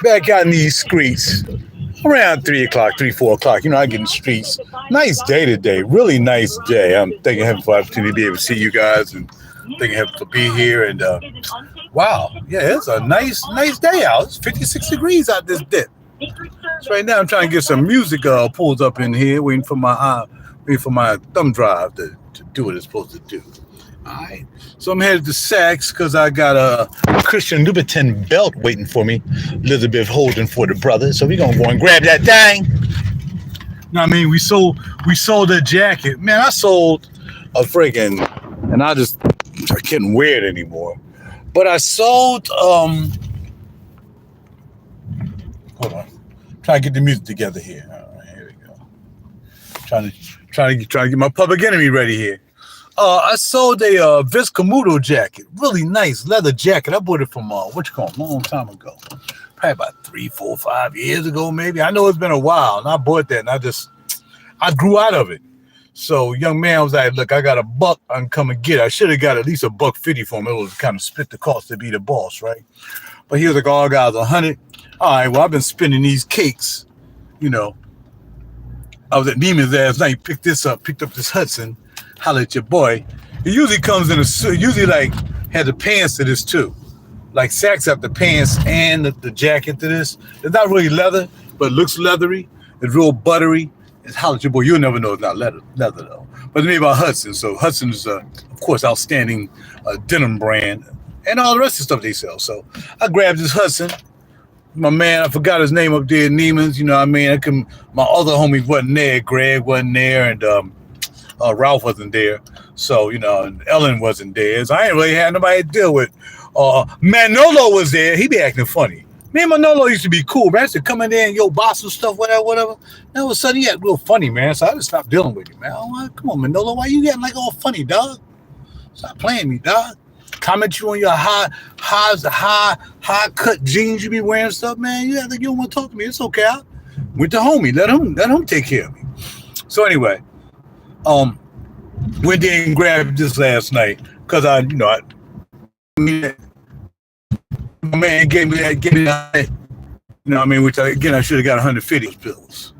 back out in these streets around 3 o'clock, 3, 4 o'clock. I get in the streets. Nice day today. Really nice day. I'm thanking heaven for the opportunity to be able to see you guys and thanking heaven to be here. And wow, yeah, it's a nice day out. It's 56 degrees out this dip. So right now I'm trying to get some music pulled up in here, waiting for my thumb drive to do what it's supposed to do. All right. So I'm headed to Saks because I got a Christian Louboutin belt waiting for me. Elizabeth holding for the brother. So we're gonna go and grab that thing. We sold a jacket. Man, I sold a friggin', and I couldn't wear it anymore. But I sold hold on. Trying to get the music together here. All right, here we go. Trying to get my Public Enemy ready here. I sold a Vince Camuto jacket. Really nice leather jacket. I bought it from a long time ago. Probably about 3, 4, 5 years ago, maybe. I know it's been a while, and I bought that, and I grew out of it. So young man was like, look, I got $1 I can come and get it. I should have got at least $1.50 for him. It was kind of split the cost to be the boss, right? But he was like, oh, guys, 100. All right, well, I've been spending these cakes, I was at Neiman's last night, picked up this Hudson. Holla at your boy. It usually comes in a suit. Usually had the pants to this too. Like Saks have the pants and the jacket to this. It's not really leather, but it looks leathery. It's real buttery. It's holla at your boy. You'll never know it's not leather though. But it's made by Hudson. So Hudson is, of course, outstanding denim brand and all the rest of the stuff they sell. So I grabbed this Hudson. My man, I forgot his name up there at Neiman's. My other homies wasn't there. Greg wasn't there, and Ralph wasn't there, so and Ellen wasn't there. So I ain't really had nobody to deal with. Manolo was there. He be acting funny. Me and Manolo used to be cool, man. I used to come in there and boss and stuff, whatever. Now all of a sudden he got real funny, man. So I just stopped dealing with him, man. Come on, Manolo, why you getting all funny, dog? Stop playing me, dog. Comment you on your high cut jeans you be wearing stuff, man. You don't want to talk to me. It's okay. I went to homie. Let him take care of me. So anyway. Went there and grabbed this last night because my man gave me that, which I should have got 150 pills.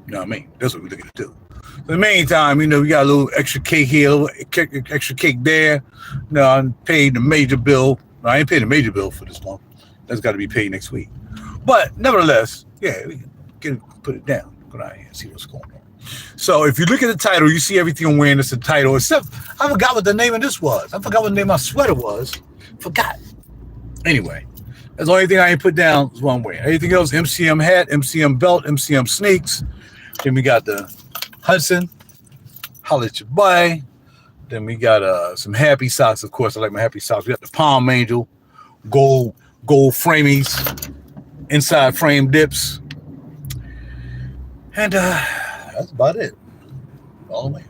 That's what we're looking to do. So in the meantime, we got a little extra cake here, extra cake there. I paid the major bill. I ain't paid the major bill for this month. That's got to be paid next week. But nevertheless, yeah, we can put it down. Go down here and see what's going on. So if you look at the title, you see everything I'm wearing. It's the title, except I forgot what the name of this was. I forgot what the name of my sweater was. Forgot. Anyway, that's the only thing I ain't put down is what I'm wearing. Anything else, MCM hat, MCM belt, MCM sneaks. Then we got the Hudson. Holla at your boy. Then we got some happy socks. Of course, I like my happy socks. We got the Palm Angel, gold framies, inside frame dips. And that's about it. All the way.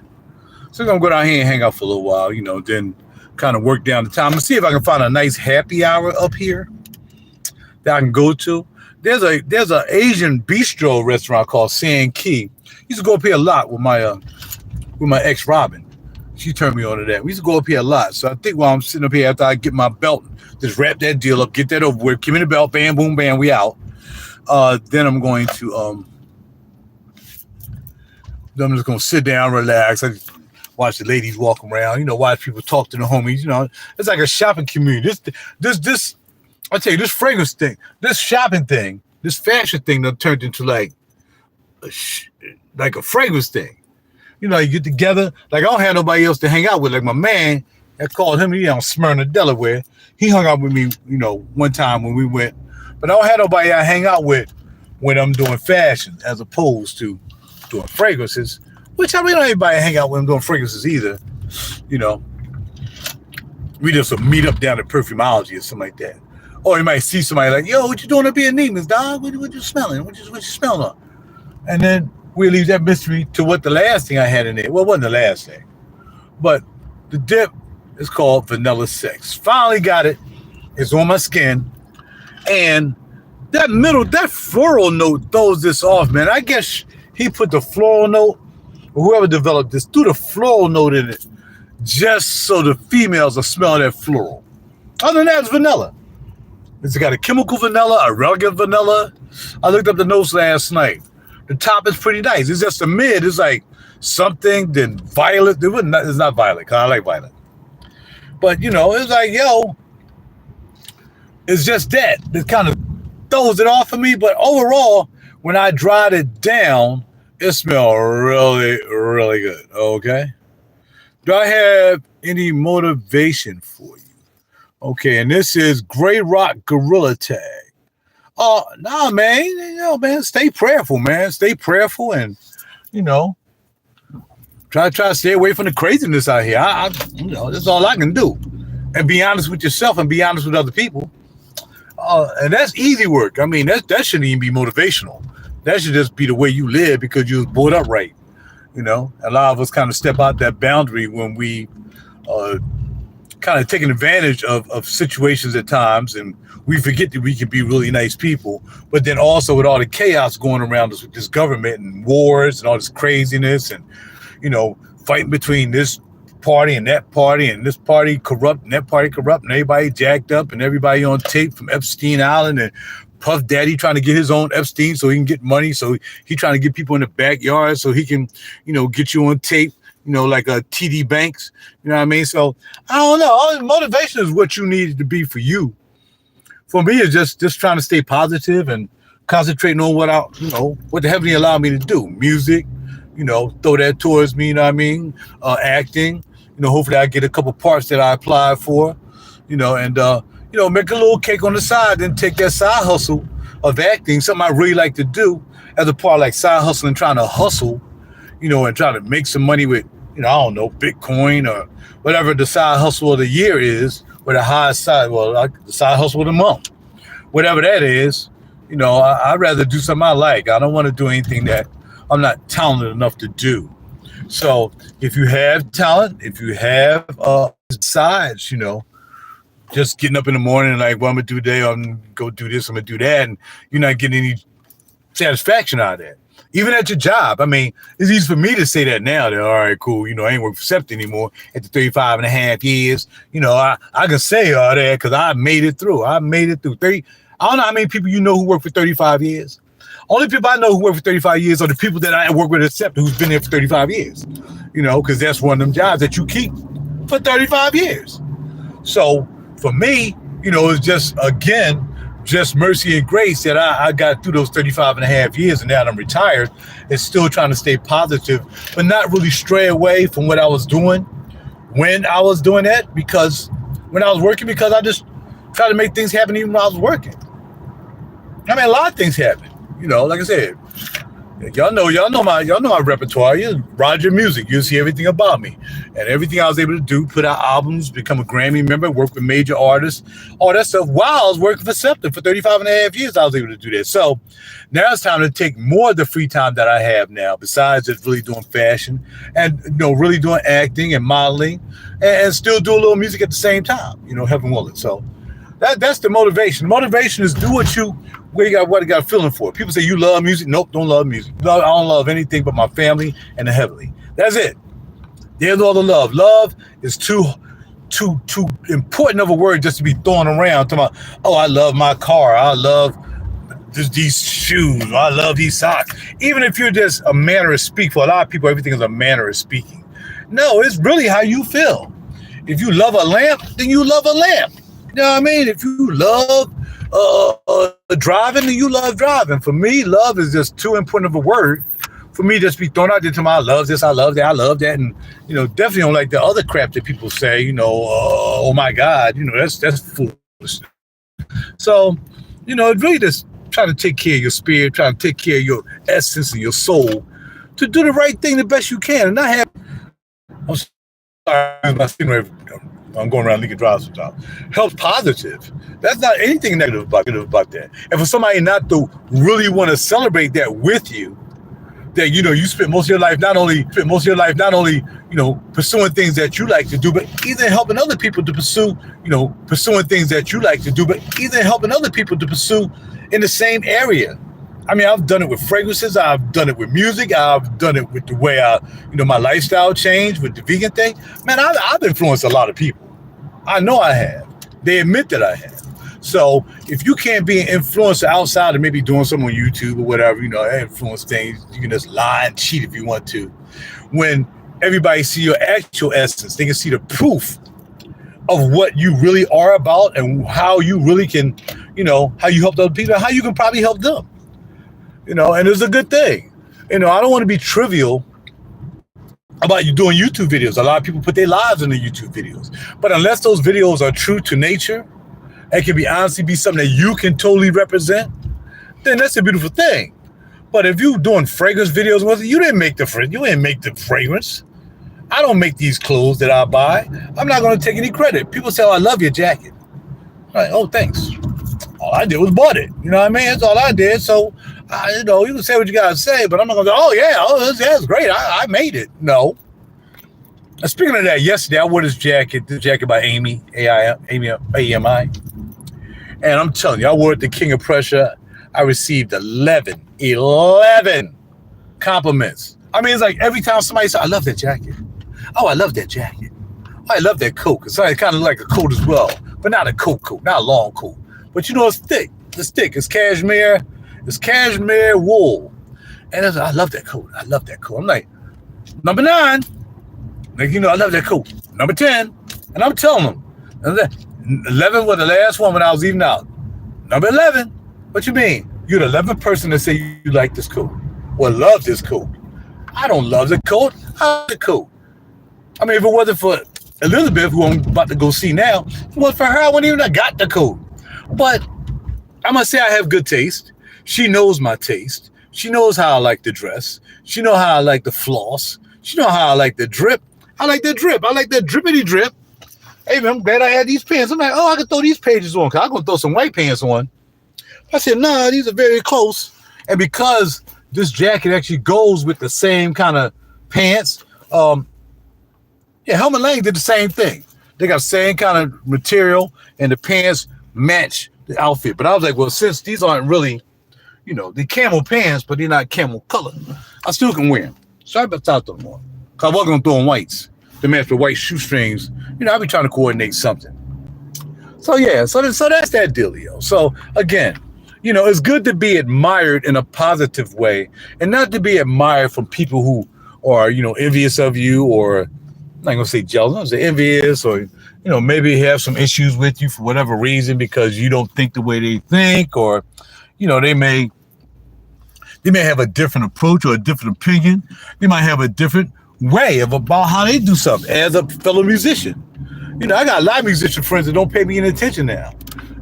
So we're going to go down here and hang out for a little while, then kind of work down the time. I'm going to see if I can find a nice happy hour up here that I can go to. There's a Asian bistro restaurant called San Key. Used to go up here a lot with my ex Robin. She turned me on to that. We used to go up here a lot. So I think while I'm sitting up here after I get my belt, just wrap that deal up, get that over with, give me the belt, bam, boom, bam, we out. Then I'm going to I'm just gonna sit down, relax. I just watch the ladies walk around. Watch people talk to the homies. It's like a shopping community. This. I tell you, this fragrance thing, this shopping thing, this fashion thing that turned into like a fragrance thing. You get together. Like I don't have nobody else to hang out with. Like my man, I called him. He on Smyrna, Delaware. He hung out with me. One time when we went. But I don't have nobody I hang out with when I'm doing fashion, as opposed to doing fragrances, which I really don't anybody hang out with them doing fragrances either. We just would meet up down at Perfumology or something like that. Or you might see somebody like, yo, what you doing up here in Neiman's, dog? What you smelling? What you smelling on? And then we leave that mystery to what the last thing I had in there. Well, it wasn't the last thing. But the dip is called Vanilla Sex. Finally got it. It's on my skin. And that floral note throws this off, man. I guess he put the floral note, or whoever developed this, threw the floral note in it just so the females will smell that floral. Other than that, it's vanilla. It's got a chemical vanilla, a regular vanilla. I looked up the notes last night. The top is pretty nice. It's just the mid. It's like something, then violet. It's not violet, because I like violet. But, it's like, it's just that. It kind of throws it off of me. But overall, when I dried it down, it smells really, really good. Okay? Do I have any motivation for you? Okay, and this is Grey Rock Gorilla Tag. Oh, nah, man. Man, stay prayerful, man. Stay prayerful and, try to stay away from the craziness out here. That's all I can do. And be honest with yourself and be honest with other people. And that's easy work. I mean, that shouldn't even be motivational. That should just be the way you live because you was brought up right. A lot of us kind of step out that boundary when we kind of taking advantage of situations at times, and we forget that we can be really nice people. But then also with all the chaos going around us with this government and wars and all this craziness and, fighting between this party and this party corrupt and that party corrupt and everybody jacked up and everybody on tape from Epstein Island and Puff Daddy trying to get his own Epstein so he can get money. So he trying to get people in the backyard so he can, get you on tape. Like a TD Banks, you know what I mean? So I don't know. Motivation is what you need to be for you. For me, it's just trying to stay positive and concentrating on what the heavenly allowed me to do. Music, throw that towards me, you know what I mean? Acting, hopefully I get a couple parts that I applied for, and make a little cake on the side, then take that side hustle of acting, something I really like to do as a part like side hustling, trying to hustle, and try to make some money with, I don't know, Bitcoin or whatever the side hustle of the year is, or the highest side, like the side hustle of the month, whatever that is. I'd rather do something I like. I don't want to do anything that I'm not talented enough to do. So if you have talent, if you have sides, just getting up in the morning and like, what I'm gonna do today, I'm gonna go do this, I'm gonna do that, and you're not getting any satisfaction out of that. Even at your job, I mean, it's easy for me to say that now that, all right, cool, I ain't working for SEPTA anymore at the 35 and a half years. I can say all that because I made it through. I made it through 30. I don't know how many people who work for 35 years. Only people I know who work for 35 years are the people that I work with at SEPTA who's been there for 35 years, because that's one of them jobs that you keep for 35 years. So for me, it's just mercy and grace that I got through those 35 and a half years, and now that I'm retired, it's still trying to stay positive, but not really stray away from what I was doing when I was doing that, because when I was working, because I just try to make things happen even when I was working. I mean, a lot of things happen, like I said, y'all know my repertoire. RaJuR Music, you'll see everything about me and everything I was able to do, put out albums, become a Grammy member, work with major artists, all that stuff while I was working for SEPTA for 35 and a half years. I was able to do that. So now it's time to take more of the free time that I have now, besides just really doing fashion and, really doing acting and modeling and still do a little music at the same time, heaven willing. So that's the motivation. Motivation is do what you got a feeling for. People say you love music. Nope, don't love music. I don't love anything but my family and the heavenly. That's it. There's no other love. Love is too important of a word just to be thrown around. Talking about, I love my car. I love these shoes. I love these socks. Even if you're just a manner of speak, for a lot of people, everything is a manner of speaking. No, it's really how you feel. If you love a lamp, then you love a lamp. You know what I mean? If you love driving, then you love driving. For me, love is just too important of a word for me just be thrown out there to my I love this, I love that, I love that. And, definitely don't like the other crap that people say, oh my God, that's foolish. So, it's really just trying to take care of your spirit, trying to take care of your essence and your soul to do the right thing the best you can. And not have, I'm sorry, my signal, I'm going around leaking drives sometimes. Helps positive. That's not anything negative about that. And for somebody not to really want to celebrate that with you, that you spent most of your life not only pursuing things that you like to do, but either helping other people to pursue pursuing things that you like to do, but either helping other people to pursue in the same area. I mean, I've done it with fragrances. I've done it with music. I've done it with the way my lifestyle changed with the vegan thing. Man, I've influenced a lot of people. I know I have. They admit that I have. So if you can't be an influencer outside of maybe doing something on YouTube or whatever, influence things, you can just lie and cheat if you want to. When everybody see your actual essence, they can see the proof of what you really are about and how you really can, how you help other people, and how you can probably help them. And it's a good thing. I don't want to be trivial about you doing YouTube videos. A lot of people put their lives in the YouTube videos. But unless those videos are true to nature, and can honestly be something that you can totally represent, then that's a beautiful thing. But if you're doing fragrance videos, you didn't make the fragrance. I don't make these clothes that I buy. I'm not going to take any credit. People say, "Oh, I love your jacket." I'm like, "Oh, thanks." All I did was bought it. You know what I mean? That's all I did. So, you can say what you got to say, but I'm not going to go, "Oh, yeah, that's great. I made it." No. Speaking of that, yesterday I wore this jacket by Amy, AMI. And I'm telling you, I wore it to King of Prussia. I received 11 compliments. I mean, it's like every time somebody says, "I love that jacket." "Oh, I love that jacket." "Oh, I love that coat." It's kind of like a coat as well, but not a coat, not a long coat. But it's thick. It's thick. It's cashmere. It's cashmere wool. And it's like, "I love that coat. I love that coat." I'm like, number 9. Like, I love that coat. Number 10. And I'm telling them. 11 was the last one when I was leaving out. Number 11. What you mean? You're the 11th person to say you like this coat or love this coat. I don't love the coat. I love the coat. I mean, if it wasn't for Elizabeth, who I'm about to go see now, if it wasn't for her, I wouldn't even have got the coat. But I must say I have good taste. She knows my taste. She knows how I like to dress. She knows how I like to floss. She knows how I like to drip. I like that drip. I like that drippity drip. Hey, man, I'm glad I had these pants. I'm like, I can throw these pages on because I'm going to throw some white pants on. I said, nah, these are very close. And because this jacket actually goes with the same kind of pants, Helmut Lang did the same thing. They got the same kind of material and the pants match the outfit. But I was like, well, since these aren't really, the camel pants, but they're not camel color, I still can wear them. So I bust out them more. Because I wasn't going to throw on whites to match the white shoestrings. I'll be trying to coordinate something. So, yeah, so that's that dealio. So, again, it's good to be admired in a positive way and not to be admired from people who are, envious of you or, I'm not going to say jealous, I'm going to say envious or, maybe have some issues with you for whatever reason because you don't think the way they think or, they may have a different approach or a different opinion. They might have a different way about how they do something as a fellow musician. I got a lot of musician friends that don't pay me any attention now,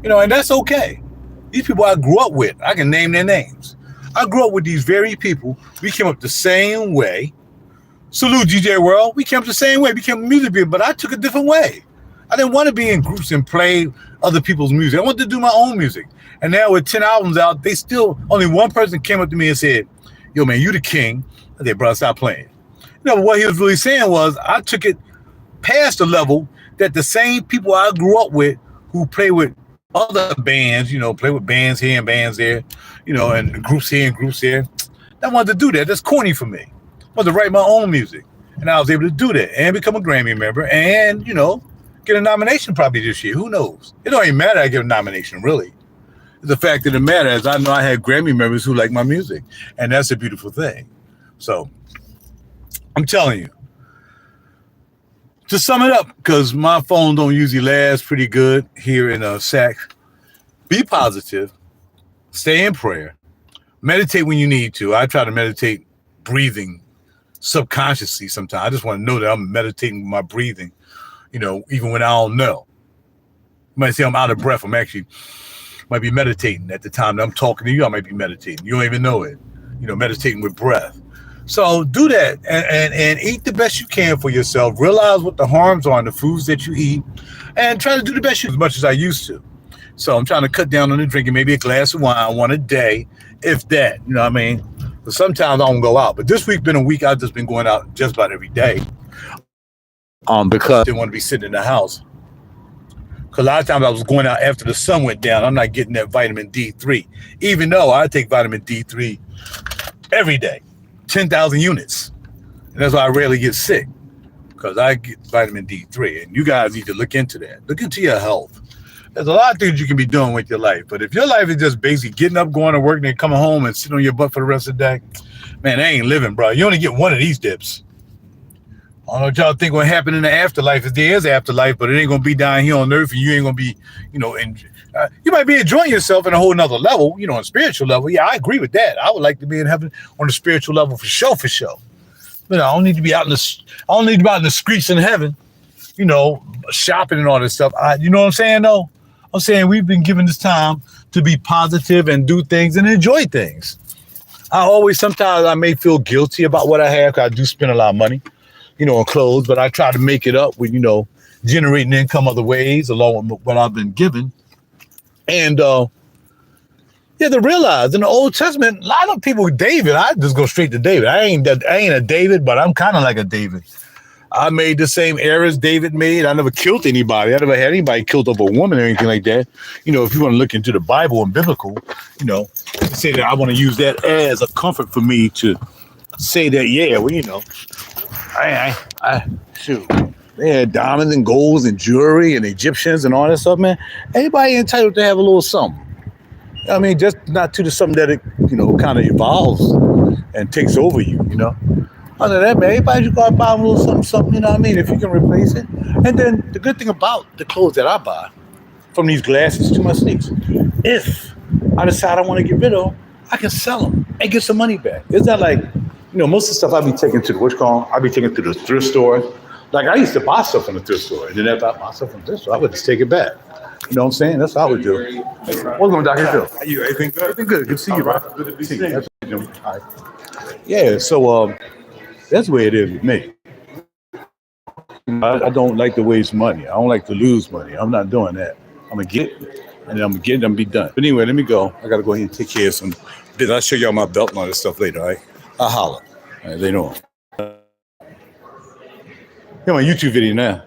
and that's okay. These people I grew up with, I can name their names. I grew up with these very people. We came up the same way. Salute GJ World. We came up the same way. We became music people, but I took a different way. I didn't want to be in groups and play other people's music. I wanted to do my own music. And now with 10 albums out, only one person came up to me and said, "Yo, man, you the king." I said, "Bro, stop playing." What he was really saying was I took it past the level that the same people I grew up with who play with other bands, play with bands here and bands there, and groups here and groups there. I wanted to do that. That's corny for me. I wanted to write my own music. And I was able to do that and become a Grammy member and, get a nomination probably this year. Who knows? It don't even matter I get a nomination, really. The fact of the matter is I know I had Grammy members who like my music. And that's a beautiful thing. So I'm telling you, to sum it up, because my phone don't usually last pretty good here in SAC, be positive, stay in prayer, meditate when you need to. I try to meditate breathing subconsciously sometimes. I just want to know that I'm meditating with my breathing, even when I don't know. You might say I'm out of breath. I'm actually might be meditating at the time that I'm talking to you. I might be meditating. You don't even know it, meditating with breath. So do that and eat the best you can for yourself. Realize what the harms are in the foods that you eat and try to do the best as much as I used to. So I'm trying to cut down on the drinking, maybe a glass of wine one a day, if that, you know what I mean? But sometimes I don't go out. But this week been a week I've just been going out just about every day because I didn't want to be sitting in the house. Because a lot of times I was going out after the sun went down. I'm not getting that vitamin D3, even though I take vitamin D3 every day. 10,000 units. And that's why I rarely get sick, because I get vitamin D3. And you guys need to look into that. Look into your health. There's a lot of things you can be doing with your life. But if your life is just basically getting up, going to work, and then coming home and sitting on your butt for the rest of the day, man, that ain't living, bro. You only get one of these dips. I don't know what y'all think will happen in the afterlife. If there is afterlife, but it ain't gonna be down here on earth, and you ain't gonna be, you might be enjoying yourself in a whole nother level, on a spiritual level. Yeah, I agree with that. I would like to be in heaven on a spiritual level for sure. But I don't need to be out in the streets in heaven, shopping and all this stuff. You know what I'm saying though? I'm saying we've been given this time to be positive and do things and enjoy things. Sometimes I may feel guilty about what I have because I do spend a lot of money, on clothes, but I try to make it up with, generating income other ways along with what I've been given. And, to realize in the Old Testament, a lot of people, David, I just go straight to David. I ain't a David, but I'm kind of like a David. I made the same errors David made. I never killed anybody. I never had anybody killed over a woman or anything like that. If you want to look into the Bible and biblical, say that I want to use that as a comfort for me to say that, shoot. They had diamonds and golds and jewelry and Egyptians and all that stuff, man. Everybody entitled to have a little something. I mean, just not to the something that it, kind of evolves and takes over you, Other than that, man, everybody just go buy a little something, if you can replace it. And then the good thing about the clothes that I buy, from these glasses to my sneaks, if I decide I want to get rid of them, I can sell them and get some money back. It's not like, most of the stuff I be taking to the thrift store. Like I used to buy stuff from the thrift store, and then after I buy stuff from the thrift store, I would just take it back. You know what I'm saying? That's what I would do. What's going on, Dr. Phil? Are you everything good? Everything good. Good to see you, bro. Good to be seen. Yeah, so that's the way it is with me. I don't like to waste money. I don't like to lose money. I'm not doing that. I'm going to get it, and then I'm going to get it and be done. But anyway, let me go. I got to go ahead and take care of some business. I'll show y'all my belt and all this stuff later, all right? I'll holler. All right, later on. Here's my YouTube video now.